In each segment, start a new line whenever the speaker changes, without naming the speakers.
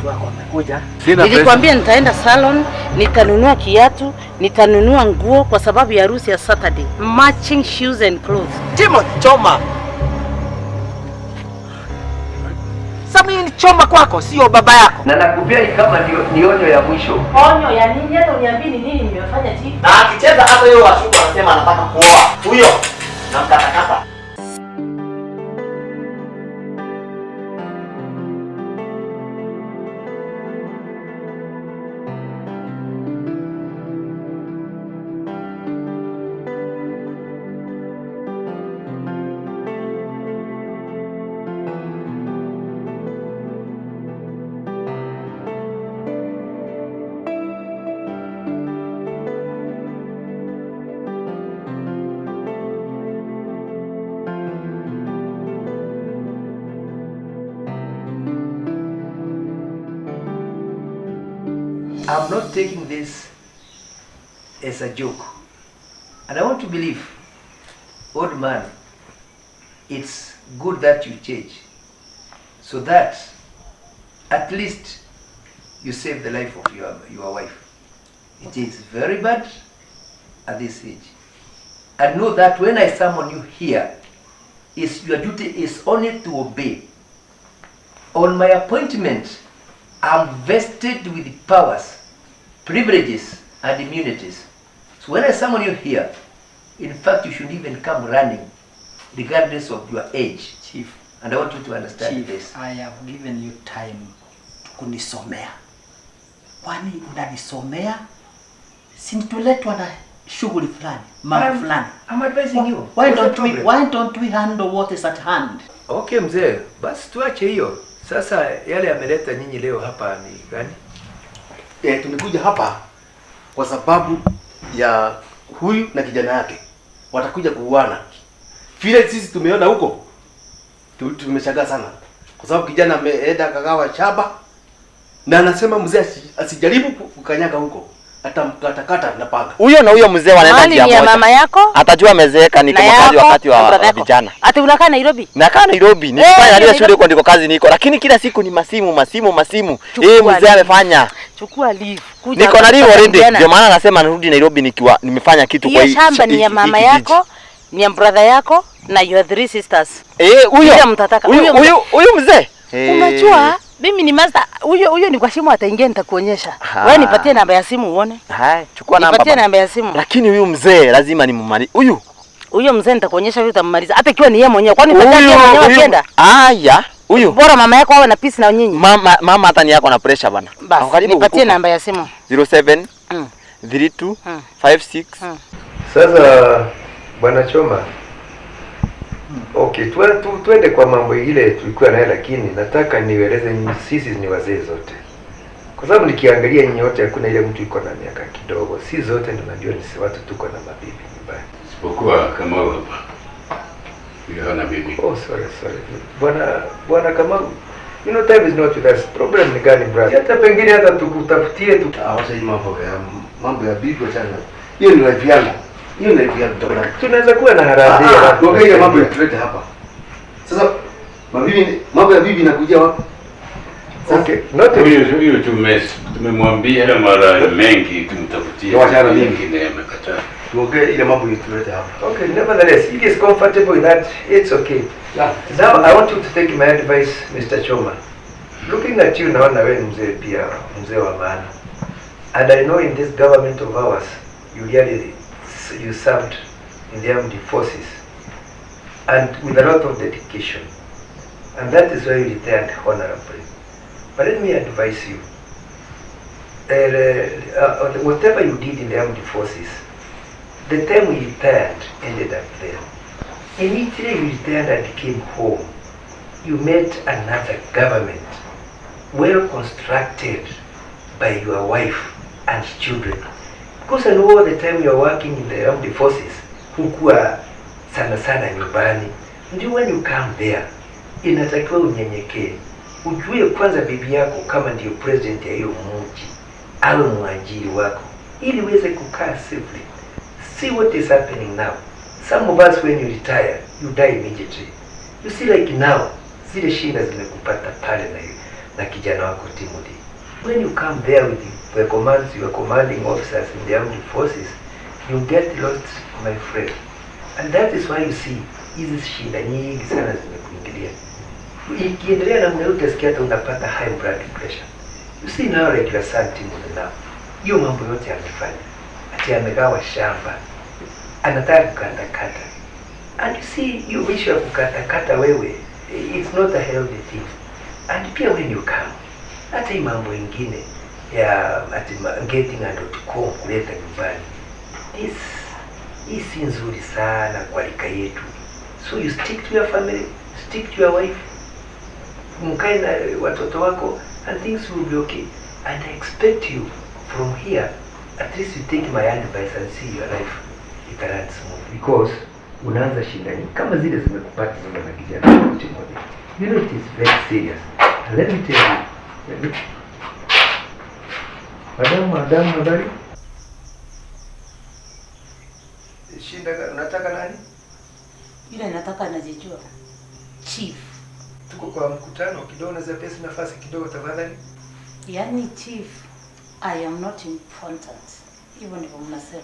watu wako wamekuja.
Nilikwambia nitaenda salon, nitanunua kiatu, nitanunua nguo kwa sababu ya harusi ya Saturday. Matching shoes and clothes.
Timo choma. Sasa ni choma kwako, sio baba yako.
Na nakupia kama ni onyo ya mwisho.
Onyo ya nini? Hata uniambie ni nini nimefanya chief.
Na akicheza hapo yeye washuka anasema anataka kuoa. Huyo na mkatakata.
I'm not taking this as a joke. And I want to believe, old man, it's good that you change. So that at least you save the life of your wife. It is very bad at this age. And know that when I summon you here, your duty is only to obey. On my appointment, I'm vested with powers, privileges, and immunities. So when I summon you here, in fact, you should even come running, regardless of your age, Chief. And I want you to understand
Chief,
this.
I have given you time kunisomea. Kwani unanisomea? Si nituletwa na shughuli fulani, mambo fulani.
I'm advising you.
Why don't we handle what is at hand?
Okay, mzee, basi tuache hiyo. Sasa yale yameleta nyinyi leo hapa ni gani?
Tumekuja hapa kwa sababu ya huyu na kijana yake. Watakuja kuuana. Vile sisi tumeona huko, tumeshangaa sana. Kwa sababu kijana ameenda kagawa shamba na anasema mzee asijaribu kukanyaga huko. Atamkatakata na panga.
Huyo na huyo mzee wanaenda njia moja.
Mama yako?
Atajua amezeeka niko mkazi wakati wa vijana.
Ati unakaa Nairobi?
Nakaa Nairobi. Nifanya ile shule huko ndiko kazi niko. Lakini kila siku ni masimu. Mzee amefanya.
Chukua leave.
Niko na leave already. Ndio maana nasema narudi Nairobi nikiwa nimefanya kitu kwa hii.
Shamba ni ya mama yako, ni ya brother yako na your three sisters.
Huyo mzee.
Unajua mimi ni master. Huyo ni kwa shimo ataingia nitakuonyesha. Wewe nipatie namba ya simu uone.
Hai, chukua namba.
Nipatie namba ya simu.
Lakini huyo mzee lazima nimumalize. Huyo
mzee nitakuonyesha wewe utammaliza. Hata ikiwa ni yeye mwenyewe. Kwani utakaa yeye mwenyewe akienda?
Haya, huyo.
Bora mama yako awe na peace na nyinyi.
Mama hata ni yako na pressure bana.
Nipatie namba ya simu.
07 32 56.
Sasa Bwana Choma. Okay, tuende kwa mambo ile tulikuwa naye, lakini nataka nieleze sisi ni wazee zote. Kwa sababu nikiangalia nyinyi wote hakuna ile mtu yuko na miaka kidogo. Si zote ndio najua ni watu tuko na mabibi nyumbani.
Isipokuwa kama hapa. Yule na bibi.
Oh, sorry. Bwana Kamaru. You know time is not with us. Problem ni gani brother? Hata pengine hata tukutafutie tu.
Wacha hii mambo ya bibi sana. Hiyo ni life yangu. Hiyo ni life yangu tokana.
Tunaweza kuwa na harambee
hapa. Kwa hiyo mambo yatulete hapa. Sasa mambo ya bibi inakuja wapi?
Okay, not
hiyo tumemwambia mara mengi tumtafutie.
Wachana nyingine
amekataa.
Tuongee ile mambo yatulete hapa.
Okay, nevertheless, if is comfortable in that, it's okay. Yeah. Now I want you to take my advice, Mr. Choma. Looking at you now, wewe mzee pia, mzee wa maana. And I know in this government of ours, you served in the armed forces and with a lot of dedication. And that is why you retired honorably. But let me advise you, whatever you did in the armed forces, the time we retired ended up there. Immediately you retired and came home, you met another government, well constructed by your wife and children. Because I know all the time you are working in the armed forces, hukuwa sana nyumbani. Ndio when you come there, inatakiwa unyenyekee. Ujue kwanza bibi yako kama ndio president ya hiyo mji, awe mwajiri wako, ili uweze kukaa safely. See what is happening now. Some of us when you retire, you die immediately. You see like now, zile shida zimekupata pale na hiyo. na kijana wako Timothy. When you come there with the commands, your commanding officers in the armed forces, you get lost, my friend. And that is why you see, hizi shida nyingi sana zimekuingilia. Ikiendelea namna hiyo utasikia hata unapata high blood pressure. You see now like your son Timothy now. Hiyo mambo yote amefanya. Ati amegawa shamba. Anataka kukatakata. And you see, you wish ya kukatakata wewe, it's not a healthy thing. And pia when you come, hata hii mambo ingine ya ati getting a .com kuleta nyumbani. Hii si nzuri sana kwa rika yetu. So you stick to your family, stick to your wife. Mkae na watoto wako and things will be okay. And I expect you from here, at least you take my advice and see your life it runs smooth. Because unaanza shindani kama zile zimekupata zile na kijana Timothy. You know it is very serious. And let me tell you. Madam, habari? Shinda unataka nani?
Yule nataka najijua. Chief.
Tuko kwa mkutano kidogo, naweza pesa nafasi kidogo tafadhali?
Yaani chief, I am not important. Hivyo ndivyo mnasema.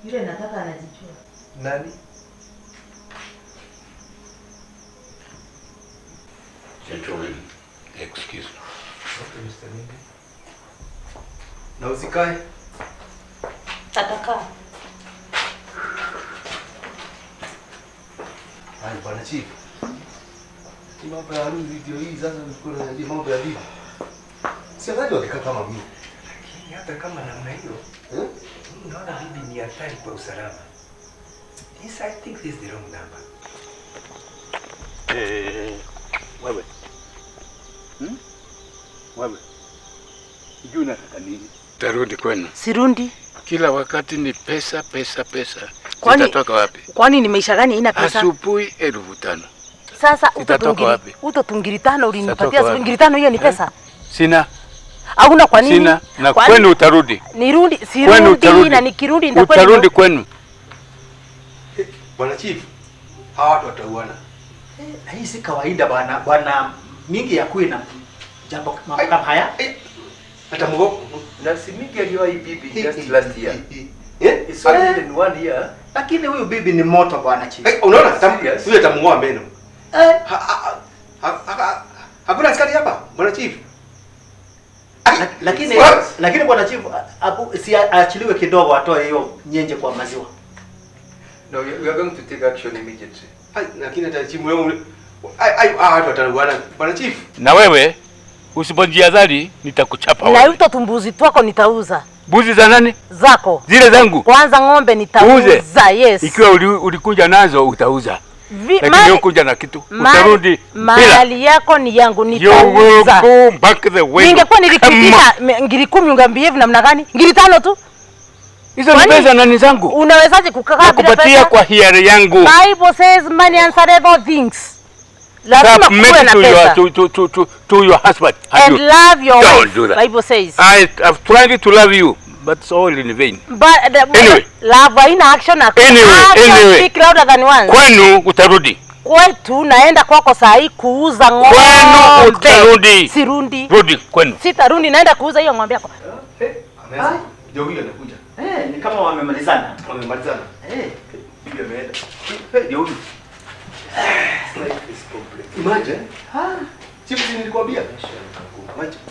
Yule nataka anajijua.
Nani?
Gentlemen, excuse me.
Okay, Mr. Mingi. Na usikae.
Tatakaa.
Hai bwana chief. Ni mambo ya harusi ndio hii sasa nilikuwa najua mambo ya bibi. Si afadhali wakikaa kama mimi.
Lakini hata kama namna hiyo, unaona bibi ni hatari kwa usalama. Yes, I think this is the wrong number.
Wewe. Wewe. Juu nataka nini? Tarudi kwenu.
Sirundi.
Kila wakati ni pesa, pesa, pesa.
Kwani
zitatoka wapi?
Kwani ni maisha gani ina pesa?
Asubuhi 5,000.
Sasa utotungiri 5 ulinipatia asubuhi 5 hiyo ni pesa?
Sina.
Hauna kwa nini?
Sina. Na kwenu utarudi.
Nirudi, sirudi na nikirudi nitakwenda.
Utarudi kwenu.
Bwana chief, hawa watu watauana.
Na hii si kawaida bwana mingi ya kuwe na jambo kama haya.
Hata mgo
Na si Mingi aliwahi bibi just last year. It's only in 1 year.
Lakini huyu bibi ni moto bwana chief.
Unaona huyu atamngoa meno. Hakuna askari hapa bwana chief.
Lakini bwana chief si aachiliwe kidogo atoe hiyo nyenje kwa maziwa.
No, we are going to take action immediately.
Lakini hata chief wewe watu watauana bwana chief.
Na wewe usipojiadhari nitakuchapa wewe.
Na hizo tumbuzi twako nitauza.
Mbuzi za nani?
Zako.
Zile zangu.
Kwanza ng'ombe nitauza. Yes.
Ikiwa ulikuja nazo utauza. Lakini ukuja na kitu utarudi
mali yako ni yangu nitauza.
Go back the way.
Ningekuwa nilikitisha ngiri 10 ungeambia namna gani? Ngiri 5 tu.
Hizo ni pesa nani zangu?
Unawezaje kukaa bila pesa?
Kupatia kwa hiari yangu.
Bible says money answers all things. Lazima kuwe na pesa.
To your husband.
And love your wife.
Don't do that.
Bible says.
I have tried to love you, but it's all in vain.
But
anyway,
love haina action.
Anyway.
Speak louder than once.
Kwenu utarudi.
Kwetu naenda kwako saa hii kuuza ng'ombe.
Kwenu utarudi.
Sirundi.
Rudi kwenu.
Sitarudi, naenda kuuza hiyo ng'ombe yako.
Ndio huyo anakuja.
Ni kama wamemalizana.
Wamemalizana. Bibi ameenda. Ndio huyo. Imagine. Chief nilikwambia. Imagine.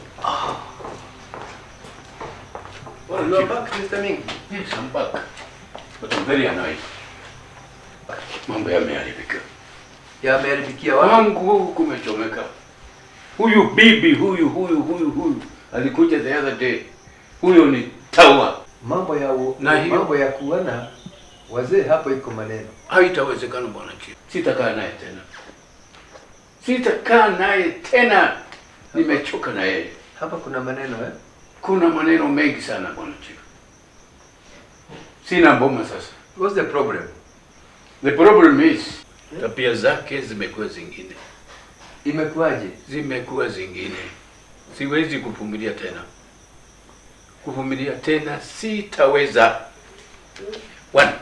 Well, you are back, Mr. Mingi.
Yes, I'm back. But I'm very annoyed. Mambo yameharibika.
Yameharibikia wapi?
Wangu kumechomeka. Huyu bibi huyu alikuja the other day. Huyo ni tawa.
Mambo ya kuona wazee hapo iko maneno.
Haitawezekana bwana chief. Sitakaa naye tena. Nimechoka na yeye.
Hapa kuna maneno
Kuna maneno mengi sana bwana chief. Sina mboma sasa.
What's the problem?
The problem is tabia zake zimekuwa zingine.
Imekuwaje?
Zimekuwa zingine. Siwezi kuvumilia tena. Sitaweza. One.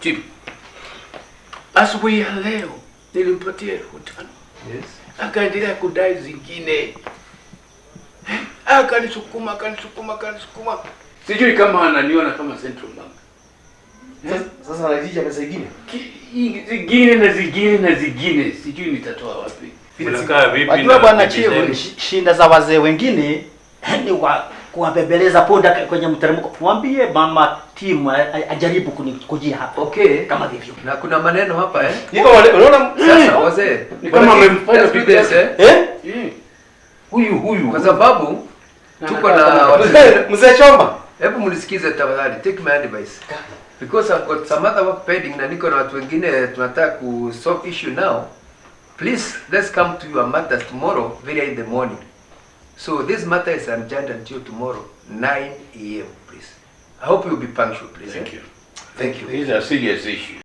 Chief. asubuhi ya leo nilimpatia 5,000.
Yes.
Akaendelea kudai zingine. Akanisukuma. Sijui kama ananiona kama Central Bank.
Sasa anaitisha pesa nyingine.
Zingine. Sijui nitatoa wapi.
Unakaa vipi?
Wajua bwana Chief, shinda za wazee wengine ni kuwabebeleza punda kwenye mteremko. Mwambie mama timu ajaribu kujia hapa.
Okay.
Kama hivyo.
Na kuna maneno hapa
Niko unaona
Sasa wazee.
Ni kama amemfanya
this
huyu.
Kwa sababu tuko na
mzee Chomba.
Hebu mnisikize tafadhali. Take my advice. Because I've got some other work pending na niko na watu wengine tunataka ku solve issue now. Please, let's come to your matters tomorrow very early in the morning. So this matter is adjourned until tomorrow 9 a.m. please. I hope you'll be punctual, please.
Thank you.
Thank you.
These are serious issues.